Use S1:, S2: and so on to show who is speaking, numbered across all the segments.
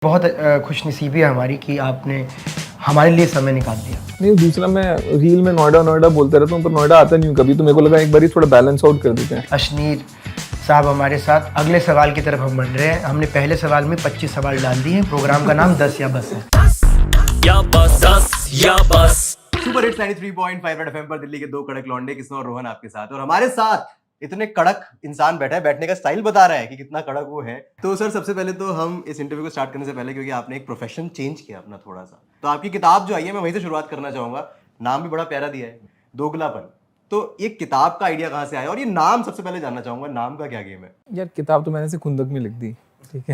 S1: बहुत खुशनसीबी है हमारी कि आपने हमारे लिए समय निकाल दिया।
S2: नहीं, दूसरा मैं रील में नोएडा बोलता रहता हूँ, पर नोएडा आता नहीं हूँ कभी, तो मेरे को लगा एक बार थोड़ा बैलेंस आउट कर देते हैं।
S1: अशनीर साहब हमारे साथ अगले सवाल की तरफ हम बढ़ रहे हैं। हमने पहले सवाल में 25 सवाल डाल दिए हैं। प्रोग्राम का नाम 10 या बस है।
S3: सुपर हिट्स 93.5 रेड एफएम पर दिल्ली के दो कड़क लौंडे किस्म और रोहन आपके साथ, और हमारे साथ इतने कड़क इंसान बैठा है, बैठने का स्टाइल बता रहा है कि कितना कड़क वो है। तो सर, सबसे पहले तो हम इस इंटरव्यू को स्टार्ट करने से पहले, क्योंकि आपने एक प्रोफेशन चेंज किया अपना थोड़ा सा, तो आपकी किताब जो आई है मैं वहीं से शुरुआत करना चाहूंगा। नाम भी बड़ा प्यारा दिया है, दोगलापन। तो ये किताब का आइडिया कहाँ से आया, और ये नाम सबसे पहले जानना चाहूंगा, नाम का क्या गेम है?
S2: यार किताब तो मैंने से खुंदक में लिख दी, ठीक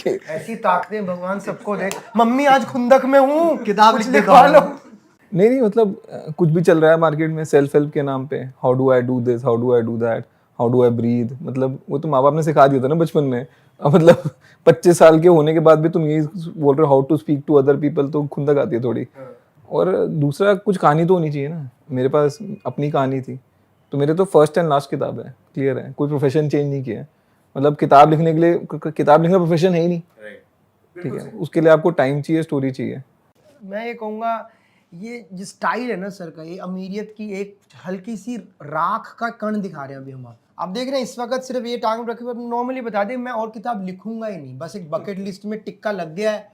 S2: है।
S1: ऐसी ताकतें भगवान सबको दे। मम्मी आज खुंदक में हूँ,
S3: किताब
S1: कुछ
S3: लिखने
S1: लिखवा लो।
S2: नहीं मतलब कुछ भी चल रहा है मार्केट में सेल्फ हेल्प के नाम पे, how do I do this, how do I do that, how do I breathe, मतलब वो तो माँ बाप ने सिखा दिया था ना बचपन में। अब मतलब 25 साल के होने के बाद भी तुम यही बोल रहे हो how to speak to other people, तो खुंदक आती है थोड़ी। और दूसरा, कुछ कहानी तो होनी चाहिए ना, मेरे पास अपनी कहानी थी, तो मेरे तो फर्स्ट एंड लास्ट किताब है, क्लियर है, कोई प्रोफेशन चेंज नहीं किया है। मतलब किताब लिखने के लिए, किताब लिखना प्रोफेशन है ही नहीं, ठीक है, उसके लिए आपको टाइम चाहिए, स्टोरी चाहिए।
S1: मैं ये कहूँगा, ये जो स्टाइल है ना सर का, ये अमीरियत की एक हल्की सी राख का कण दिखा रहे हैं अभी हम। आप देख रहे हैं इस वक्त सिर्फ ये टांग रखे हुए, नॉर्मली बता दें मैं और किताब लिखूंगा ही नहीं, बस एक बकेट लिस्ट में टिक्का लग गया है,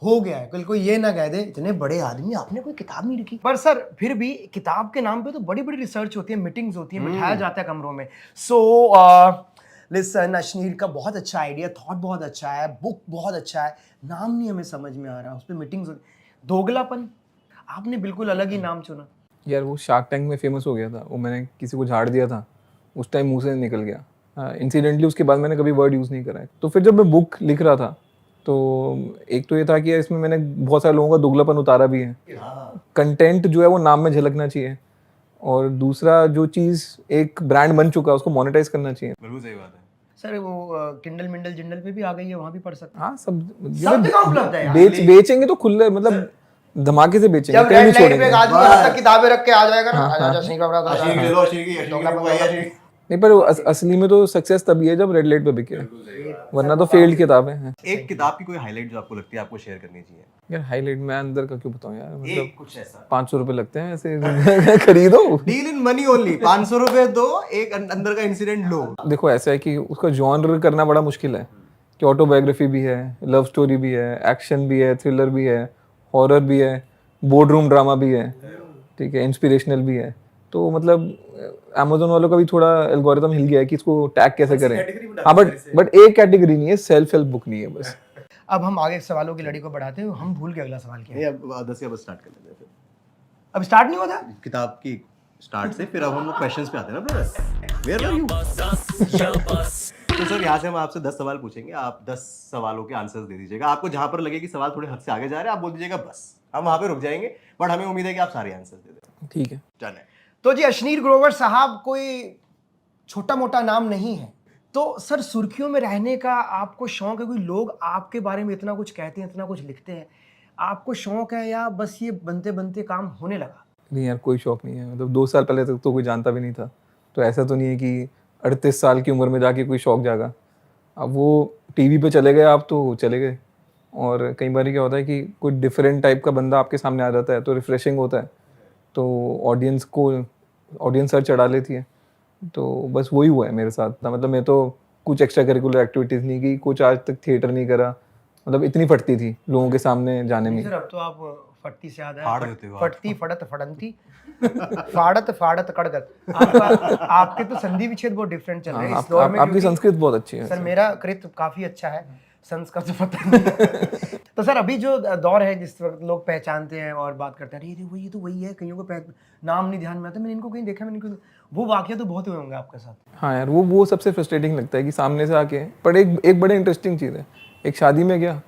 S1: हो गया है। कल कोई ये ना कह दे इतने बड़े आदमी आपने कोई किताब नहीं लिखी। पर सर फिर भी किताब के नाम पे तो बड़ी बड़ी रिसर्च होती है, मीटिंग्स होती है, बिठाया जाता है कमरों में। सो लिसन, अशनीर का बहुत अच्छा आइडिया, थॉट बहुत अच्छा है, बुक बहुत अच्छा है, नाम नहीं हमें समझ में आ रहा, उस पर मीटिंग्स। दोगलापन, आपने बिल्कुल अलग ही नाम चुना।
S2: यार वो शार्क टैंक में फेमस हो गया था, वो मैंने किसी को झाड़ दिया था, उस टाइम मुंह से निकल गया इंसिडेंटली, उसके बाद मैंने कभी वर्ड यूज़ नहीं करा है। तो फिर जब मैं बुक लिख रहा था, तो एक तो ये था कि इसमें मैंने बहुत सारे लोगों का दुगलापन उतारा भी है, कंटेंट जो है वो नाम में झलकना चाहिए, और दूसरा जो चीज़ एक ब्रांड बन चुका है उसको मोनेटाइज करना चाहिए।
S3: बिल्कुल सही बात है
S1: सर वो किंडल मिंडल जिंडल पे भी आ गई है, वहां भी पढ़ सकते हैं।
S2: हाँ, सब
S1: जगह उपलब्ध है यार।
S2: बेचेंगे तो खुले, मतलब धमाके से बेचेंगे,
S1: जब
S2: कहीं नहीं
S1: रेड लाइट पे
S2: छोड़ेंगे।
S1: एक आदमी तक किताबें रख के आ जाएगा ना, आजा अशनीर का बड़ा
S3: अशनीर ले लो, अशनीर की, अशनीर की बुक आई है, अशनीर।
S2: नहीं, पर असली में तो सक्सेस तभी है जब रेड लाइट पे बिके, वरना तो फेल्ड किताबें हैं।
S3: एक किताब की कोई हाईलाइट जो आपको लगती है आपको शेयर करनी चाहिए?
S2: यार हाईलाइट मैं अंदर का क्यों बताऊं यार, मतलब
S3: एक कुछ ऐसा
S2: 500 रुपए लगते हैं ऐसे खरीदो।
S3: डील इन मनी ओनली, 500 रुपए दो, एक अंदर का इंसिडेंट लो।
S2: देखो ऐसा है कि उसका जॉनर करना बड़ा मुश्किल है, कि ऑटोबायोग्राफी भी है, लव स्टोरी भी है, एक्शन भी है, थ्रिलर भी है, हॉरर भी है, बोर्ड रूम ड्रामा भी है, ठीक है, इंस्पिरेशनल भी है। तो मतलब अमेज़न वालों का भी थोड़ा एल्गोरिथम हिल गया है कि इसको टैग कैसे करें। हाँ, बट एक कैटेगरी नहीं है, सेल्फ हेल्प बुक नहीं है बस।
S1: अब हम आगे सवालों की लड़ी को बढ़ाते हैं, हम भूल गए अगला सवाल क्या है।
S3: नहीं, अब 10 या बस स्टार्ट कर लेते हैं फिर।
S1: अब स्टार्ट नहीं होता
S3: किताब की स्टार्ट से फिर अब हम लोग क्वेश्चंस पे आते हैं ना ब्रदर। Where are you? तो सर, यहाँ से हम आपसे 10 सवाल पूछेंगे, आप 10 सवालों के आंसर्स दे दीजिएगा। आपको जहां पर लगे कि सवाल थोड़े हद से आगे जा रहे हैं, आप बोल दीजिएगा बस, हम वहां पे रुक जाएंगे, बट हमें उम्मीद है कि आप सारे आंसर्स दे दें।
S2: ठीक है,
S3: डन है।
S1: तो जी, अशनीर ग्रोवर साहब कोई छोटा मोटा नाम नहीं है। तो सर, सुर्खियों में रहने का आपको शौक है? कोई लोग आपके बारे में इतना कुछ कहते हैं, इतना कुछ लिखते हैं, आपको शौक है या बस ये बनते बनते काम होने लगा?
S2: नहीं यार कोई शौक नहीं है, मतलब 2 साल पहले तक तो कोई जानता भी नहीं था, तो ऐसा तो नहीं है कि 38 साल की उम्र में जाके कोई शौक जागा। अब वो टीवी पे चले गए आप तो चले गए, और कई बार क्या होता है कि कोई डिफरेंट टाइप का बंदा आपके सामने आ जाता है तो रिफ्रेशिंग होता है, तो ऑडियंस सर चढ़ा लेती है। तो बस वही हुआ है मेरे साथ, मतलब मैं तो कुछ एक्स्ट्रा करिकुलर एक्टिविटीज़ नहीं की, कुछ आज तक थिएटर नहीं करा, मतलब इतनी फटती थी लोगों के सामने जाने में।
S1: सर अब तो आप फटती से याद
S3: फाड़
S1: है,
S3: देते हो आप।
S1: फटती फड़त फड़ंती फाड़त फाड़त कड़गत। आपके तो संधि विच्छेद बहुत डिफरेंट चल रहे हैं इस दौर में,
S2: आपकी
S1: क्योंकि
S2: संस्कृत बहुत अच्छी है
S1: सर मेरा कृत काफी अच्छा है, संस्कृत पता नहीं। तो सर अभी जो दौर है जिस वक्त लोग पहचानते हैं और बात करते हैं, अरे ये तो वही है, कईयों को नाम नहीं ध्यान में आता, मैंने इनको कहीं देखा, मैंने वो वाकया तो बहुत हुए होंगे आपके साथ।
S2: हाँ यार, वो सबसे फ्रस्ट्रेटिंग लगता है कि सामने से आके, पर एक बड़े इंटरेस्टिंग चीज़ है, एक शादी में गया,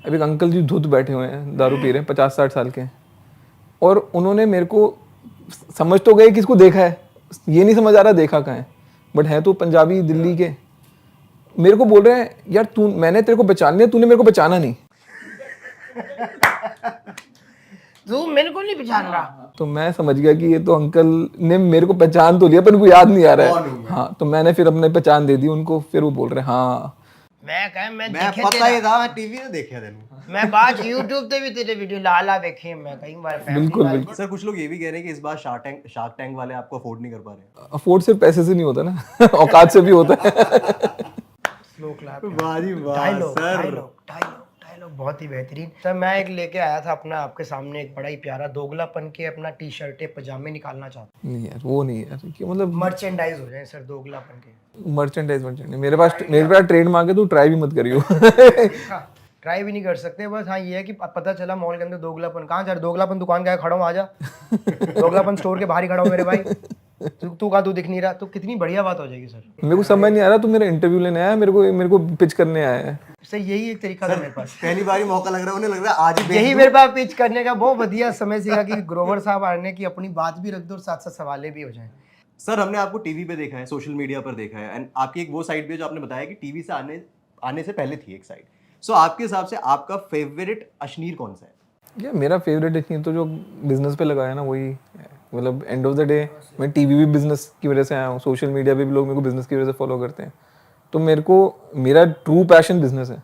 S2: अभी एक अंकल जी धुत बैठे हुए हैं, दारू पी रहे हैं, 50-60 साल के, और उन्होंने मेरे को समझ तो गए कि इसको देखा है, ये नहीं समझ आ रहा देखा कहाँ है, बट है तो पंजाबी दिल्ली के, मेरे को बोल रहे हैं यार मैंने तेरे को पहचान लिया, तूने मेरे को पहचाना नहीं।
S1: तू मेरे को नहीं पहचान रहा।
S2: तो मैं समझ गया कि ये तो अंकल ने मेरे को पहचान तो लिया पर उनको याद नहीं आ रहा है। हाँ, तो मैंने फिर अपने पहचान दे दी उनको, फिर वो बोल रहे हैं हाँ।
S1: मैं
S3: मैं
S1: देखे
S3: पता ही
S1: तेरा
S3: था, मैं टीवी में देखा तेनू।
S1: मैं बात YouTube पे भी तेरे वीडियो लाला देखे मैं कई बार
S2: बिल्कुल बिल्कुल।
S3: सर कुछ लोग ये भी कह रहे हैं कि इस बार शार्क टैंक वाले आपको अफोर्ड नहीं कर पा रहे।
S2: अफोर्ड सिर्फ पैसे से नहीं होता ना औकात से भी होता है।
S1: स्लो क्लैप
S3: वाह जी वाह
S1: डायलॉग
S3: सर।
S1: डायलॉग बहुत ही बेहतरीन सर। मैं एक लेके आया था अपना आपके सामने एक बड़ा ही प्यारा दोगलापन के अपना टी शर्टें पजामे निकालना चाहता
S2: नहीं यार वो नहीं यार कि मतलब
S1: हूँ मर्चेंडाइज हो जाए सर दोगलापन के।
S2: मर्चेंडाइज मेरे पास ट्रेडमार्क है, तू ट्राई भी मत करियो।
S1: ट्राई भी नहीं कर सकते बस। हाँ ये है कि पता चला मॉल के अंदर दोगलापन कहाँ जा रहा दोगलापन दुकान का है खड़ा हूँ आजा दोगलापन स्टोर के बाहर ही खड़ा हूँ मेरे भाई तू कहाँ तू दिख नहीं रहा तो कितनी बढ़िया बात हो जाएगी सर।
S2: मेरे को समझ नहीं आ रहा तू मेरा इंटरव्यू लेने आया, मेरे को पिच करने आया है।
S1: सर यही एक तरीका था मेरे पास।
S3: पहली बार ही मौका लग रहा है, उन्हें लग रहा है आज ही बेच
S1: यही
S3: दूं।
S1: मेरे पास पिच करने का बहुत बढ़िया समय सीखा कि ग्रोवर साहब आने की अपनी बात भी रख दो और साथ साथ सवाले भी हो जाए।
S3: सर हमने आपको टीवी पे देखा है, सोशल मीडिया पर देखा है, एंड आपकी एक वो साइड भी है जो आपने बताया कि टीवी से आने से पहले थी एक साइड। सो आपके हिसाब से आपका फेवरेट अश्नीर कौन सा है?
S2: या मेरा फेवरेट इतनी तो जो बिजनेस पे लगाया ना वही है। मतलब एंड ऑफ द डे मैं टीवी भी बिजनेस की वजह से आया हूँ, सोशल मीडिया पे भी लोग मेरे को बिजनेस की वजह से फॉलो करते हैं। तो मेरा ट्रू पैशन बिजनेस है।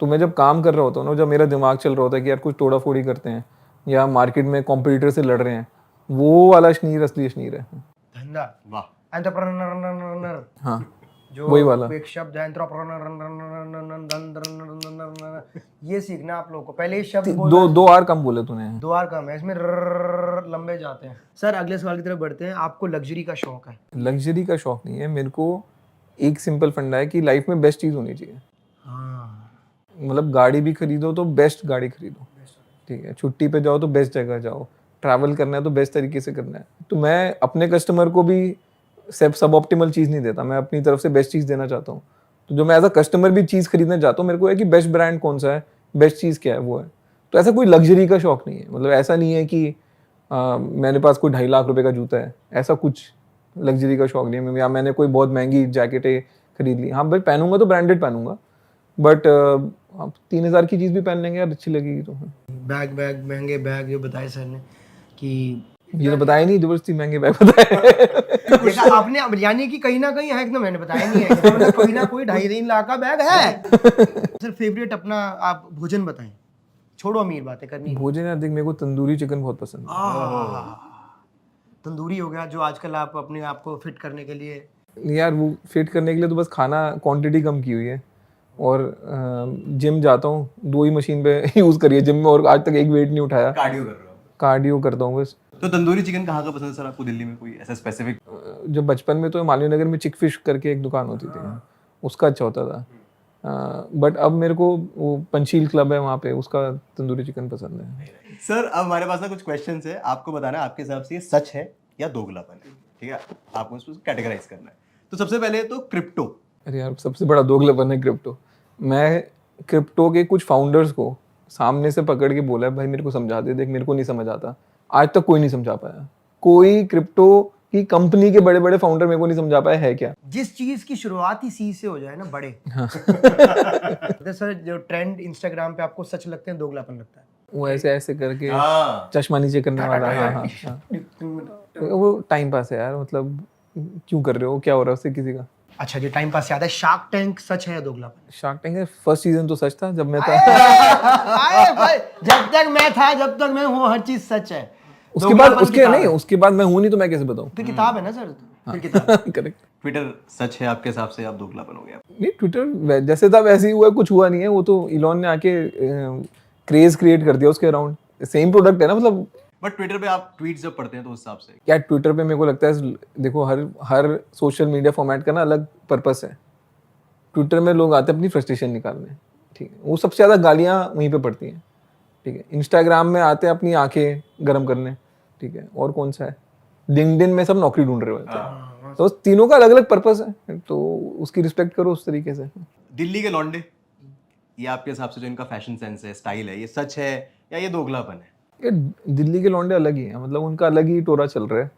S2: तो मैं जब काम कर रहा होता हूँ ना, जब मेरा दिमाग चल रहा होता है कि यार कुछ तोड़ा फोड़ी करते हैं या मार्केट में कॉम्पिटिटर से लड़ रहे हैं, वो वाला अश्नीर असली अश्नीर है।
S1: धंधा
S3: वाह।
S1: एंटरप्रेन्योर
S2: हाँ
S1: जो
S2: वही वाला।
S1: एक शब्द है ये सीखना आप लोगों को। पहले ये शब्द
S2: दो आर कम बोले तूने।
S1: दो आर कम है इसमें लंबे जाते हैं। सर अगले सवाल की तरफ बढ़ते हैं। आपको लग्जरी का शौक है?
S2: लग्जरी का शौक नहीं है मेरे को। एक सिंपल फंडा है कि लाइफ में बेस्ट चीज़ होनी चाहिए। मतलब गाड़ी भी खरीदो तो बेस्ट गाड़ी खरीदो, ठीक है। छुट्टी पे जाओ तो बेस्ट जगह जाओ, ट्रैवल करना है तो बेस्ट तरीके से करना है। तो मैं अपने कस्टमर को भी सब ऑप्टिमल चीज़ नहीं देता, मैं अपनी तरफ से बेस्ट चीज़ देना चाहता हूँ। तो जो मैं एज अ कस्टमर भी चीज़ खरीदना चाहता हूँ, मेरे को है कि बेस्ट ब्रांड कौन सा है, बेस्ट चीज़ क्या है वो है। तो ऐसा कोई लग्जरी का शौक नहीं है। मतलब ऐसा नहीं है कि मेरे पास कोई 2.5 लाख रुपए का जूता है, ऐसा कुछ लग्जरी का शौक नहीं है। या मैंने कोई बहुत महंगी जैकेटें खरीद ली, हाँ भाई पहनूंगा तो ब्रांडेड पहनूंगा, बट आप 3,000 की चीज़ भी पहन लेंगे यार अच्छी लगेगी तो।
S1: बैग महंगे बैग जो बताए सर ने कि
S2: ये तो बताया नहीं, जबरदस्ती महंगे बैग बताए।
S1: देखा आपने अब यानी कि कहीं ना कहीं है एकदम मैंने बताया नहीं है तो मतलब कोई ना कोई 2.5-3 लाख का बैग है। सर फेवरेट अपना आप भोजन बताएं, छोड़ो अमीर बातें करनी।
S2: भोजन यार देख, मेरे को तंदूरी चिकन बहुत पसंद है।
S1: तंदूरी हो गया जो आजकल आप अपने आप को फिट करने के लिए।
S2: यार वो फिट करने के लिए तो बस खाना क्वांटिटी कम की हुई है, और जिम जाता हूँ, 2 ही मशीन पे यूज़ करी है जिम में, और आज तक एक वेट नहीं उठाया।
S3: कार्डियो कर रहे हो?
S2: कार्डियो करता हूँ बस।
S3: तो तंदूरी चिकन कहाँ का पसंद है सर आपको दिल्ली में? कोई ऐसा स्पेसिफिक?
S2: जब बचपन में तो मालवीय नगर में चिक फिश करके एक दुकान होती थी, उसका अच्छा होता था। बट अब मेरे को वो पंचील क्लब है वहाँ पे, उसका तंदूरी चिकन पसंद है।
S3: सर अब हमारे पास ना कुछ क्वेश्चंस है, आपको बताना है आपके हिसाब से ये सच है या दोगलापन है, ठीक है? आपको इसको कैटेगराइज करना है। तो सबसे पहले तो क्रिप्टो।
S2: अरे यार सबसे बड़ा दोगलापन है क्रिप्टो। मैं क्रिप्टो के कुछ फाउंडर्स को सामने से पकड़ के बोला है भाई मेरे को समझा दे, देख मेरे को नहीं समझ आता। आज तक कोई नहीं समझा पाया। कोई क्रिप्टो की कंपनी के बड़े बड़े फाउंडर मेरे को नहीं समझा पाया है क्या।
S1: जिस चीज की शुरुआत ही सी से हो जाए ना बड़े। तो सर जो ट्रेंड इंस्टाग्राम पे आपको सच लगते हैं दोगलापन लगता है?
S2: वो ऐसे ऐसे करके
S3: हाँ।
S2: चश्मा नीचे करने वाला। हाँ। वो टाइम पास है यार, मतलब क्यों कर रहे हो, क्या हो रहा है उससे किसी का।
S1: अच्छा जो टाइम पास याद है, शार्क टैंक सच है या दोगलापन?
S2: शार्क टैंक का फर्स्ट सीजन तो सच था जब मैं था।
S1: आए भाई जब तक मैं था जब तक मैं हूँ हर चीज सच है।
S2: उसके बाद उसके बाद मैं हूँ नहीं तो मैं कैसे बताऊँ।
S1: फिर किताब है ना सर, फिर किताब।
S2: करेक्ट।
S3: ट्विटर सच है आपके हिसाब से, आप दोगलापन हो गया?
S2: नहीं ट्विटर जैसे था वैसे ही हुआ, कुछ हुआ नहीं है। वो तो इलॉन ने आके क्रेज क्रिएट कर दिया उसके अराउंड। सेम प्रोडक्ट है ना मतलब।
S3: बट ट्विटर पे आप ट्वीट्स जब पढ़ते हैं तो उस हिसाब से
S2: क्या ट्विटर पे मेरे को लगता है, देखो हर सोशल मीडिया फॉर्मेट का ना अलग पर्पस है। ट्विटर में लोग आते हैं अपनी फ्रस्ट्रेशन निकालने, ठीक है, वो सबसे ज़्यादा गालियाँ वहीं पे पड़ती हैं, ठीक है। इंस्टाग्राम में आते हैं अपनी आंखें गर्म करने, ठीक है, और कौन सा है, लिंक्डइन में सब नौकरी ढूंढ रहे होते हैं। तो तीनों का अलग अलग पर्पस है, तो उसकी रिस्पेक्ट करो उस तरीके से।
S3: दिल्ली के लौंडे, ये आपके हिसाब से जो इनका फैशन सेंस है, स्टाइल है, ये सच है या ये दोगलापन है?
S2: ये दिल्ली के लौंडे अलग ही हैं, मतलब उनका अलग ही टोरा चल रहा है।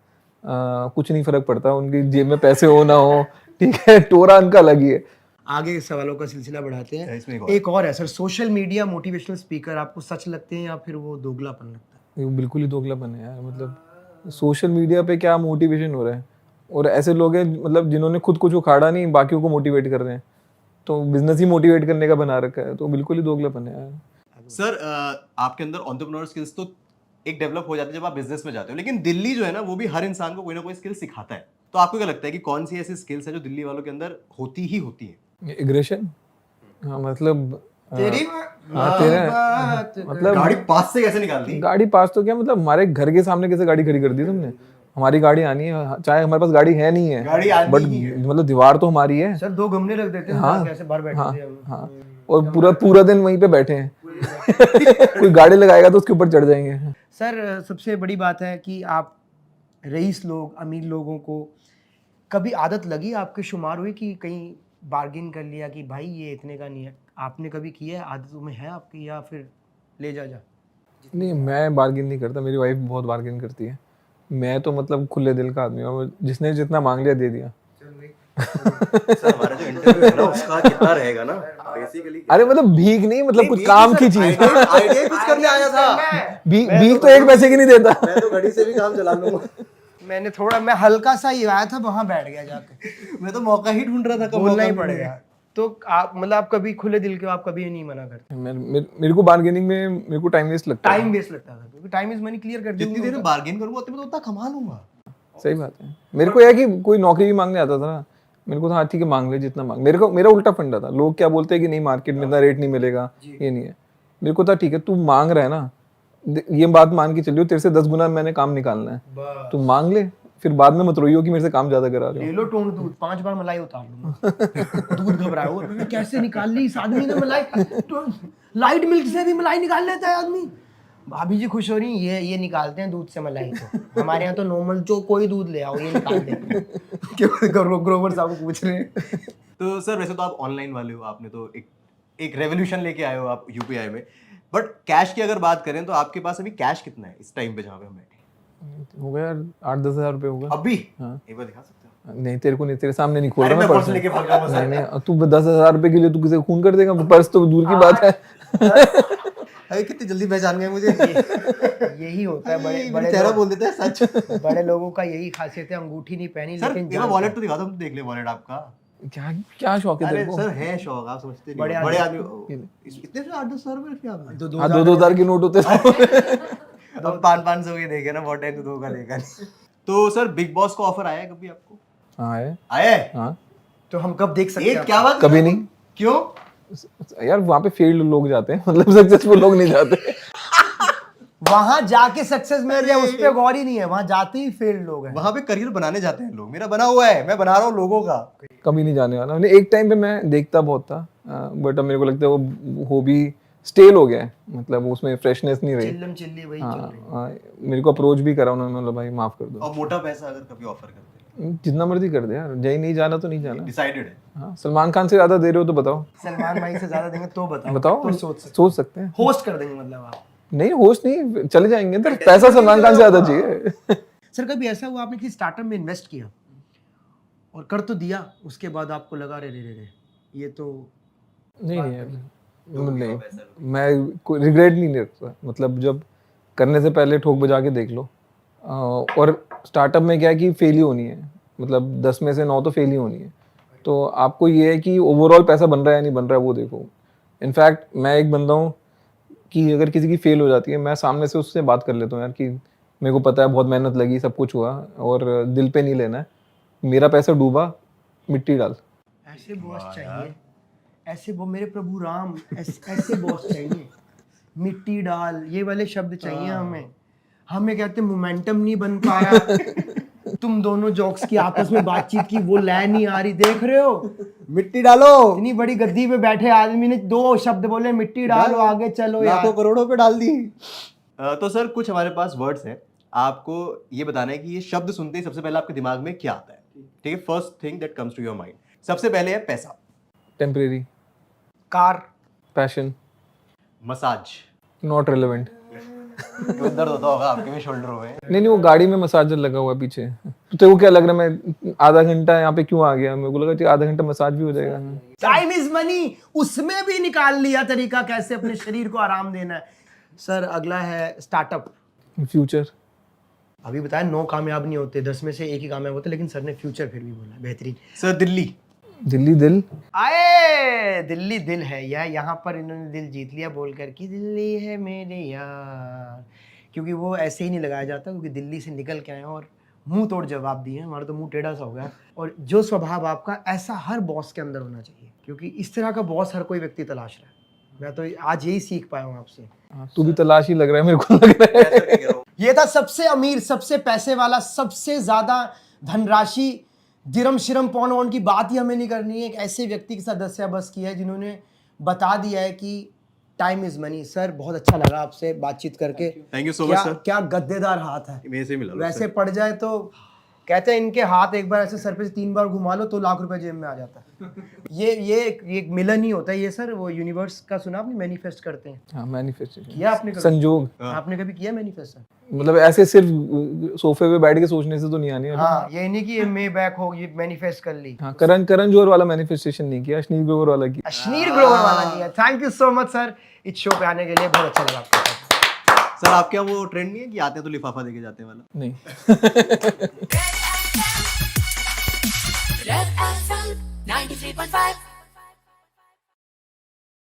S2: कुछ नहीं फर्क पड़ता उनकी जेब में पैसे हो ना हो, ठीक है, टोरा उनका अलग ही है।
S1: आगे सवालों का सिलसिला बढ़ाते हैं।
S3: इसमें
S1: एक और है sir, social media motivational speaker आपको सच लगते हैं या फिर वो दोगलापन लगता है?
S2: ये बिल्कुल ही दोगलापन है यार। मतलब सोशल मीडिया पे क्या मोटिवेशन हो रहा है, और ऐसे लोग हैं मतलब जिन्होंने खुद कुछ उखाड़ा नहीं, बाकियों को मोटिवेट कर रहे हैं। तो बिजनेस ही मोटिवेट करने का बना रखा है, तो बिल्कुल ही दोगलापन है यार।
S3: सर आपके अंदर एंटरप्रेन्योर स्किल्स तो एक डेवलप हो जाती है जब आप बिजनेस में जाते हो, लेकिन दिल्ली जो है ना वो भी हर इंसान को कोई ना कोई स्किल सिखाता है। तो आपको क्या लगता है कि कौन सी ऐसी स्किल्स है जो दिल्ली वालों के अंदर होती ही होती है?
S2: एग्रेशन, हाँ मतलब
S1: तेरी
S2: हाँ तेरा
S1: बात
S2: मतलब
S3: गाड़ी पास से कैसे निकाल दी?
S2: गाड़ी पास तो क्या मतलब हमारे घर के सामने कैसे गाड़ी खड़ी कर दी तुमने? हमारी गाड़ी आनी है, चाहे हमारे पास गाड़ी है नहीं है,
S3: गाड़ी आनी
S2: बट
S3: ही है।
S2: मतलब दीवार तो हमारी है।
S1: सर 2 गमले रख देते हैं,
S2: हाँ,
S1: कैसे बाहर बैठे थे हम।
S2: हाँ, और पूरा पूरा दिन वहीं पे बैठे हैं। कोई गाड़ी लगाएगा तो उसके ऊपर चढ़ जाएंगे।
S1: सर सबसे बड़ी बात है कि आप रईस लोग, अमीर लोगों को कभी आदत लगी, आपके शुमार हुई कि कहीं बार्गिन कर लिया कि भाई ये इतने का नहीं है? आपने कभी किया है? आदत में है आपकी, या फिर ले जा
S2: नहीं, मैं बार्गिन नहीं करता, मेरी वाइफ बहुत बार्गिन करती है। मैं तो मतलब खुले दिल का आदमी हूँ, जिसने जितना मांग लिया दे दिया।
S3: सर हमारा जो इंटरव्यू है ना उसका कितना रहेगा ना बेसिकली।
S2: अरे मतलब भीख नहीं, मतलब कुछ काम की चीज।
S3: आइडिया कुछ करने आया था।
S2: भीख तो 1 पैसे की नहीं देता।
S3: मैं तो घड़ी से भी काम चला लूंगा।
S1: मैं हल्का सा ही आया था, वहां बैठ गया जाके।
S3: मैं तो मौका ही ढूंढ रहा था, कब
S1: बोलना ही
S3: मौका
S1: पड़ेगा। तो आप मतलब आप कभी खुले दिल के, आप कभी नहीं मना करते?
S2: मेरे को बार्गेनिंग में मेरे को टाइम वेस्ट लगता है।
S1: टाइम वेस्ट लगता था, क्योंकि टाइम इज मनी क्लियर कर
S3: जितनी
S1: दूंगा।
S3: देर में बार्गेन करूंगा उतने में तो उतना कमा लूंगा।
S2: सही बात है। मेरे को यह कि कोई नौकरी भी मांगने आता था ना, मेरे को था हाँ ठीक है मांग ले जितना मांग। मेरा उल्टा फंडा था। लोग क्या बोलते हैं कि नहीं मार्केट में इतना रेट नहीं मिलेगा, ये नहीं है। मेरे को था ठीक है तू मांग रहा है ना, ये बात मान के चलियो तेरे से 10 गुना मैंने काम निकालना है, तू मांग ले, फिर बाद में मत रोइयो कि मेरे से काम ज्यादा करा रहे
S1: ले
S2: हो।
S1: लो टोन दूध, 5 बार मलाई उतार लूंगा। दूध घबराया हुआ, मैंने कैसे निकाल ली इस आदमी ने मलाई? तो लाइट मिल्क से भी मलाई निकाल लेता है आदमी। भाभी जी खुश हो रही, ये निकालते हैं दूध से मलाई। तो हमारे यहाँ तो नॉर्मल जो कोई दूध ले आओ ये निकाल देते हैं। क्यों ग्रोवर साहब को पूछ रहे हैं?
S3: तो सर वैसे तो आप ऑनलाइन वाले हो, आपने तो एक रेवोल्यूशन लेके आए हो आप यूपीआई में, बट कैश की अगर बात करें तो आपके पास अभी कैश कितना है इस टाइम पे जहाँ पे हम बैठे?
S2: हो गया यार 8-10 हज़ार रुपये होगा
S3: अभी
S2: हाँ।
S3: एक बार दिखा सकते हो?
S2: नहीं तेरे को नहीं, तेरे सामने नहीं खोल
S3: अरे
S2: रहा
S3: मैं
S2: मैं
S3: पर्स
S2: पर्स।
S3: लेके भाग जाऊंगा सर।
S2: नहीं तू 10,000 रुपये के लिए तू किसी को खून कर देगा? पर्स तो दूर की बात है।
S3: अरे कितनी जल्दी पहचान गए मुझे।
S1: यही होता है बड़े बड़े
S3: चेहरा बोल देते हैं सच।
S1: बड़े लोगों का यही खासियत है, अंगूठी नहीं पहनी
S3: सर
S1: लेकिन
S3: एक बार वॉलेट तो दिखा दो, हम देख ले वॉलेट आपका।
S2: क्या क्या शौक है
S3: अरे
S2: तेरे को?
S3: सर है शौक, आप समझते नहीं
S1: बड़े
S3: हो। बड़े आदमी इतने से 8-10 हज़ार रुपए रखे आपने?
S1: तो
S2: हाँ 2,000 के नोट होते हैं।
S3: अब 500 के देखे ना, बहुत टाइम तो 2 का देखा नहीं। तो सर बिग बॉस का ऑफर आया है कभी आपको?
S2: हाँ है।
S3: आया है?
S2: हाँ
S1: तो हम कब देख सकते
S3: ये
S1: हैं?
S3: क्या बात
S2: कभी
S3: कर रहे हो?
S2: नहीं
S3: क्यों?
S2: यार, वहाँ पे फेल्ड लोग जाते हैं, मतलब सक्सेसफुल लोग नहीं जाते।
S1: वहां जाके सक्सेस मिल जाए उस पे गौर ही नहीं है, वहां जाते ही फेल्ड लोग हैं।
S3: वहां पे करियर बनाने जाते हैं लोग। मेरा बना हुआ है, मैं बना रहा हूँ लोगों का।
S2: कभी नहीं जाने वाला। मैंने एक टाइम पे मैं देखता बहुत था, बट अब मेरे को लगता है वो हॉबी स्टेल हो गया है, मतलब उसमें फ्रेशनेस नहीं रही।
S1: चिल्लम चिल्ली वही चल रही है।
S2: हाँ, मेरे को अप्रोच भी करा उन्होंने, मतलब भाई माफ कर दो।
S3: और मोटा पैसा अगर कभी ऑफर करते
S2: जितना मर्जी कर दे यार, जय नहीं जाना तो नहीं जाना।
S3: हैं, डिसाइडेड है।
S2: हाँ, सलमान खान से ज्यादा दे रहे हो तो बताओ।
S1: सलमान भाई से ज्यादा देंगे तो बताओ।
S2: बताओ,
S1: तो सोच
S2: सकते हैं।
S1: होस्ट कर देंगे मतलब आप।
S2: नहीं होस्ट नहीं, चले जाएंगे तो पैसा सलमान खान से ज्यादा चाहिए।
S1: सर कभी ऐसा हुआ आपने किसी स्टार्टअप में इन्वेस्ट किया और कर तो दिया, उसके बाद आपको लगा रे ये तो
S2: नहीं यार, नहीं मैं कोई रिग्रेट नहीं रखता। मतलब जब करने से पहले ठोक बजा के देख लो। और स्टार्टअप में क्या है कि फेल ही होनी है, मतलब 10 में से 9 तो फेल ही होनी है। तो आपको ये है कि ओवरऑल पैसा बन रहा है या नहीं बन रहा है वो देखो। इनफैक्ट मैं एक बंदा हूँ कि अगर किसी की फेल हो जाती है, मैं सामने से उससे बात कर लेता हूँ यार कि मेरे को पता है बहुत मेहनत लगी, सब कुछ हुआ, और दिल पे नहीं लेना है, मेरा पैसा डूबा, मिट्टी डाल।
S1: ऐसे बॉस चाहिए, ऐसे वो मेरे प्रभु राम, ऐसे बॉस चाहिए। मिट्टी डाल, ये वाले शब्द चाहिए हमें कहते मोमेंटम नहीं बन पाया। तुम दोनों जोक्स की आपस में बातचीत की, वो लय नहीं आ रही, देख रहे हो?
S3: मिट्टी डालो।
S1: इतनी बड़ी गद्दी पे बैठे आदमी ने 2 शब्द बोले, मिट्टी डालो, आगे चलो यार।
S3: लाखों करोड़ों पे डाल दी। तो सर कुछ हमारे पास वर्ड्स हैं, आपको ये बताना है कि ये शब्द सुनते ही सबसे पहले आपके दिमाग में क्या आता है। ठीक है, first thing that comes to your mind. सबसे पहले है पैसा,
S2: temporary,
S1: car,
S2: passion,
S3: massage.
S2: Not relevant.
S3: दर्द होता होगा आपके भी शोल्डरों में।
S2: नहीं वो गाड़ी में मसाजर लगा हुआ है पीछे। तो तेरे को क्या लग रहा है मैं आधा घंटा यहाँ पे क्यों आ गया? मेरे को लगा कि आधा घंटा मसाज भी हो जाएगा।
S1: टाइम इज मनी, उसमें भी निकाल लिया तरीका कैसे अपने शरीर को आराम देना है। सर अगला है स्टार्टअप,
S2: फ्यूचर।
S1: अभी बताया 9 कामयाब नहीं होते, 10 में से 1 ही कामयाब होते, लेकिन सर ने फ्यूचर फिर भी बोला, बेहतरीन।
S3: सर दिल्ली।
S2: दिल्ली दिल
S1: आए दिल्ली दिल है या यहाँ पर इन्होंने दिल जीत लिया बोल कर कि दिल्ली है मेरे यार, क्योंकि वो ऐसे ही नहीं लगाया जाता, क्योंकि दिल्ली से निकल के आए हैं और मुंह तोड़ जवाब दिए। हमारा तो मुंह टेढ़ा सा हो गया। और जो स्वभाव आपका, ऐसा हर बॉस के अंदर होना चाहिए, क्योंकि इस तरह का बॉस हर कोई व्यक्ति तलाश रहा है। मैं तो आज यही सीख पाया हूँ आपसे।
S2: तू भी तलाश ही लग रहा है मेरे को, लग रहा है।
S1: ये था सबसे अमीर, सबसे पैसे वाला, सबसे ज्यादा धनराशि, दिरम शिरम पौन वौन की बात ही हमें नहीं करनी है। एक ऐसे व्यक्ति के साथ दस्या बस किया है जिन्होंने बता दिया है कि टाइम इज मनी। सर बहुत अच्छा लगा आपसे बातचीत करके।
S3: Thank you so much sir.
S1: क्या गद्देदार हाथ है।
S3: मेरे से मिला लो
S1: वैसे पड़ जाए तो कहते हैं इनके हाथ एक बार ऐसे सर पे से 3 बार घुमा लो तो लाख रुपए जेब में आ जाता है। ये मिलन ही होता है ये सर। वो यूनिवर्स का सुना आपने, मैनिफेस्ट करते हैं।
S2: हाँ, मैनिफेस्टेशन,
S1: किया आपने कभी?
S2: संजोग।
S1: आपने कभी किया मैनिफेस्ट?
S2: मतलब ऐसे सिर्फ सोफे पे बैठ के सोचने से तो नहीं आनी है।
S1: हाँ, ये नहीं कि ये मे बैक हो, ये मैनिफेस्ट कर ली।
S2: हाँ, करण जोहर वाला मैनिफेस्टेशन नहीं किया, अश्नीर ग्रोवर वाला किया।
S1: अश्नीर ग्रोवर वाला किया। Thank you so much sir इस शो पे आने के लिए, बहुत अच्छा लगा आपका।
S3: सर आपके यहाँ वो ट्रेंड नहीं है कि आते हैं तो लिफाफा देके जाते हैं वाला?
S2: नहीं।
S4: Red FM 93.5